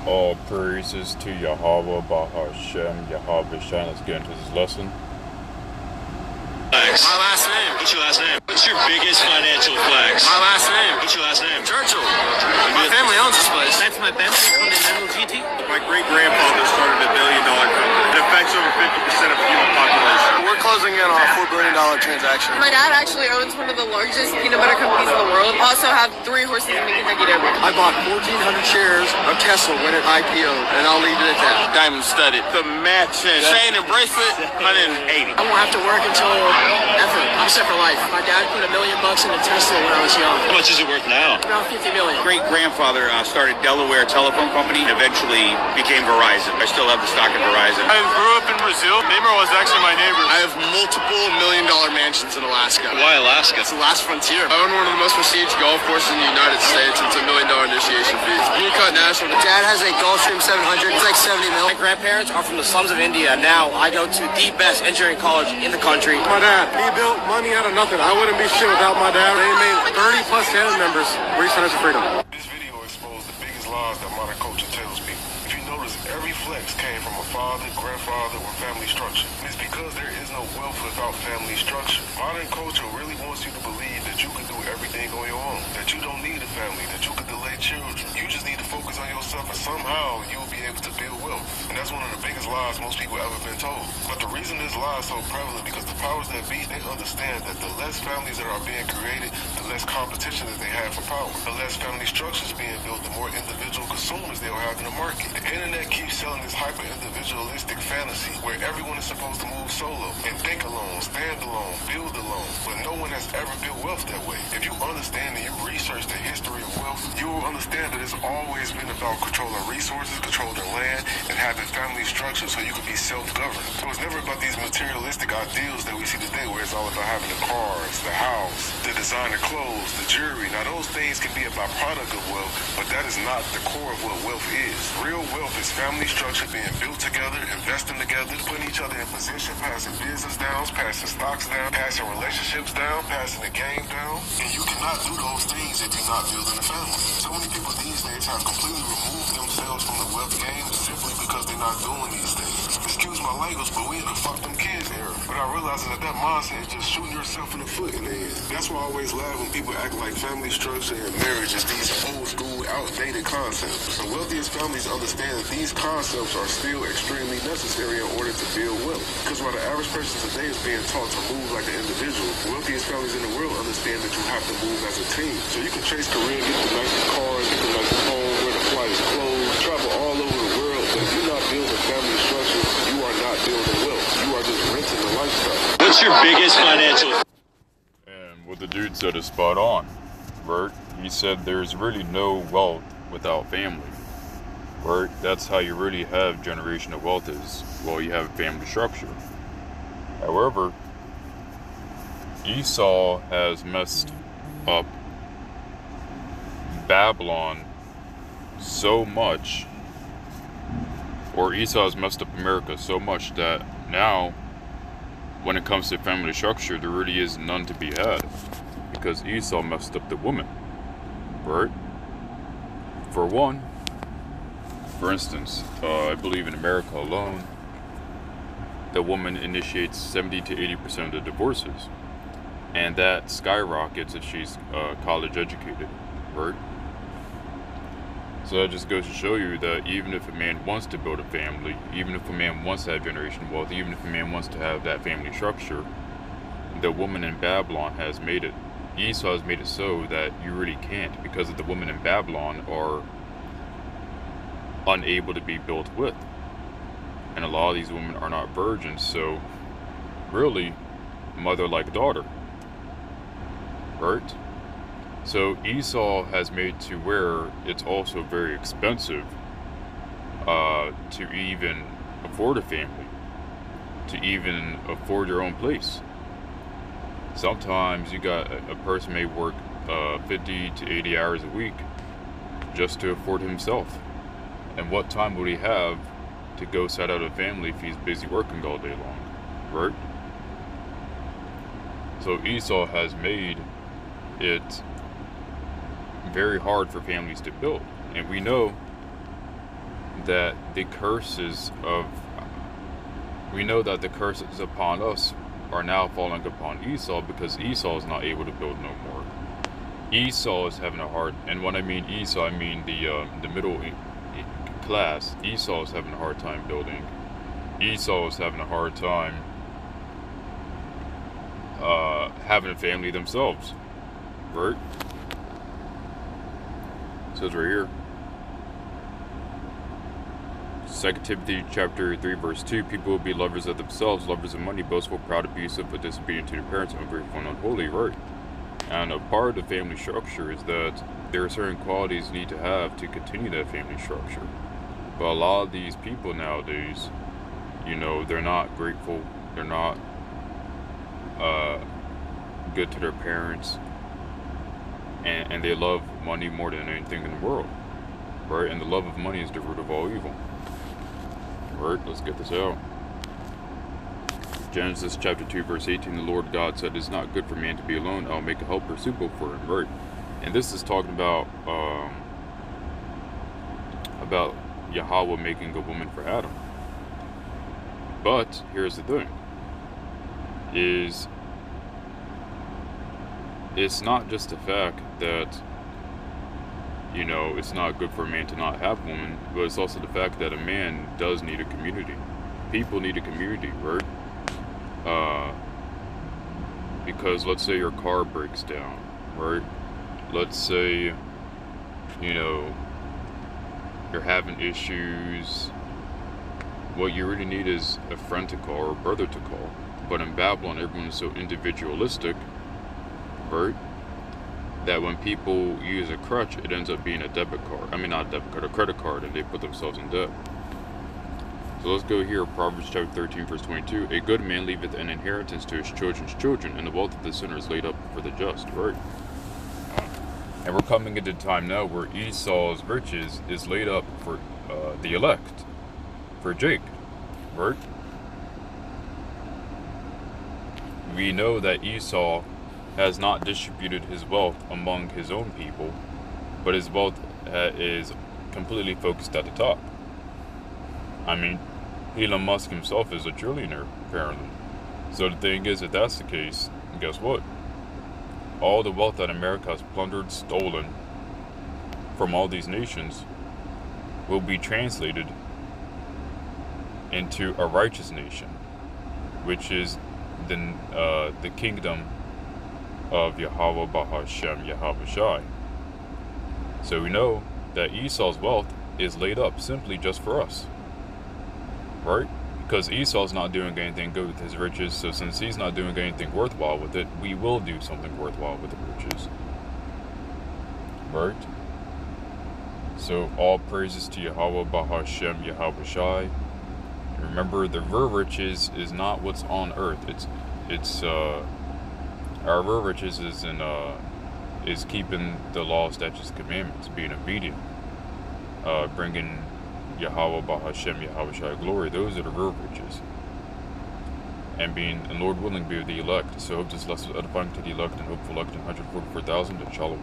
All praises to Yahweh, Bahashem, Yahweh Shai. Let's get into this lesson. Flex. My last name. What's your last name? What's your biggest financial flex? My last name. What's your last name? Churchill. My family owns this place. That's my Bentley Continental GT. My great-grandfather started a billion-dollar company. It affects over 50% of the human population. We're closing in on a $4 billion transaction. My dad actually owns one of the largest peanut butter companies in the world. I also have 3 horses in the Kentucky Derby. I bought 1,400 shares of Tesla when it IPO'd, and I'll leave it at that. Diamond studded. The matching chain and bracelet, 180. I won't have to work until ever. I'm set for life. My dad put $1 million into Tesla when I was young. How much is it worth now? Around 50 million. Great-grandfather started Delaware Telephone Company and eventually became Verizon. I still have the stock in Verizon. I grew up in Brazil. Neymar was actually my neighbor. I have multiple million-dollar mansions in Alaska. Why Alaska? It's the last frontier. I own one of the most prestigious golf courses in the United States. It's $1 million initiation fee. Unicut National. Dad has a Gulfstream 700. It's like 70 mil. My grandparents are from the slums of India. Now I go to the best engineering college in the country. My dad, he built money out of nothing. I wouldn't be shit without my dad. They made 30 plus family members reach financial freedom. This video exposed the biggest lies that modern culture tells people. If you notice, every flex came from a father, grandfather, or family structure. It's because there is no wealth without family structure. Modern culture really wants you to believe that you can do everything on your own, that you don't need a family, that you can delay children. You just need to focus on yourself, and somehow you'll be able to build wealth. And that's one of the biggest lies most people ever been told. But the reason this lie is so prevalent because the powers that be, they understand that the less families that are being created, the less competition that they have for power. The less family structures being built, the more individual consumers they'll have in the market. The internet keeps selling this hyper-individualistic fantasy where everyone is supposed to move solo and think alone, stand alone, build alone. But no one has ever built wealth that way. If you understand and you research the history of wealth, you will understand that it's always been about controlling resources, controlling land, and having family structures so you can be self-governed. So it's never about these materialistic ideals that we see today where it's all about having the cars, the house, the designer clothes, the jewelry. Now those things can be a byproduct of wealth, but that is not the core of what wealth is. Real wealth is family structure being built together, investing together, putting each other in position, passing business down, passing stocks down, passing relationships down, passing the game down. And you cannot do those things if you're not building a family. So many people these days have completely removed themselves from the wealth game simply because they're not doing these things. Excuse my language, but we in the fuck them kids era. But I realize that mindset is just shooting yourself in the foot in the end. That's why I always laugh when people act like family structure and marriage is these old school, outdated concepts. The wealthiest families understand that these concepts are still extremely necessary in order to build wealth. Because while the average person today is being taught to move like an individual, wealthiest families in the world understand that you have to move as a team. So you can chase career, get the nicest cars, get the nicest home, wear the flyest clothes, travel all over the world, but if you're not building family structure, you are not building wealth. You are just renting the lifestyle. What's your biggest financial? And what the dude said is spot on, Bert. He said there's really no wealth without family. Bert, that's how you really have generational wealth is, well, you have family structure. However, Esau has messed up Babylon so much, or Esau has messed up America so much that now, when it comes to family structure, there really is none to be had, because Esau messed up the woman, right? For one, for instance, I believe in America alone, the woman initiates 70 to 80% of the divorces, and that skyrockets if she's college educated, right? So that just goes to show you that even if a man wants to build a family, even if a man wants to have generational wealth, even if a man wants to have that family structure, the woman in Babylon has made it. Esau has made it so that you really can't, because the women in Babylon are unable to be built with. And a lot of these women are not virgins, so really, mother like daughter. Right? So Esau has made to where it's also very expensive to even afford a family, to even afford your own place. Sometimes you got a person may work 50 to 80 hours a week just to afford himself. And what time would he have to go set out a family if he's busy working all day long, right? So Esau has made it very hard for families to build. And we know that the curses of, we know that the curses upon us are now falling upon Esau, because Esau is not able to build no more. Esau is having a hard, and when I mean Esau, I mean the middle class. Esau is having a hard time building. Esau is having a hard time having a family themselves, right? It says right here, 2 Timothy chapter 3 verse 2, people will be lovers of themselves, lovers of money, boastful, proud, abusive, but disobedient to their parents, ungrateful and unholy, right? And a part of the family structure is that there are certain qualities you need to have to continue that family structure. But a lot of these people nowadays, you know, they're not grateful, they're not good to their parents, and they love money more than anything in the world, right? And the love of money is the root of all evil. Right, let's get this out. Genesis chapter 2 verse 18, the Lord God said, it's not good for man to be alone, I'll make a helper suitable for him, right? And this is talking about Yahweh making a woman for Adam. But here's the thing, is it's not just the fact that, you know, it's not good for a man to not have a woman, but it's also the fact that a man does need a community. People need a community, right? Because let's say your car breaks down, right? Let's say, you know, you're having issues. What you really need is a friend to call or a brother to call. But in Babylon, everyone is so individualistic, right, that when people use a crutch, it ends up being a debit card. I mean, not a debit card, a credit card, and they put themselves in debt. So let's go here, Proverbs chapter 13, verse 22. A good man leaveth an inheritance to his children's children, and the wealth of the sinner is laid up for the just, right? And we're coming into a time now where Esau's riches is laid up for the elect, for Jacob, right? We know that Esau has not distributed his wealth among his own people, but his wealth is completely focused at the top. I mean, Elon Musk himself is a trillionaire, apparently. So the thing is, if that's the case, guess what? All the wealth that America has plundered, stolen from all these nations will be translated into a righteous nation, which is the kingdom of Yahweh Bahashem Yahweh Shai. So we know that Esau's wealth is laid up simply just for us, right? Because Esau's not doing anything good with his riches, so since he's not doing anything worthwhile with it, we will do something worthwhile with the riches, right? So all praises to Yahweh Bahashem Yahweh Shai. Remember, the real riches is not what's on earth. It's our real riches is keeping the law, statutes, commandments, being obedient, bringing Yahweh Bahashem Yahweh Shai glory. Those are the real riches. And Lord willing, be with the elect. So hope this lesson is edifying to the elect, and hope for elect 144,000 and Shalom.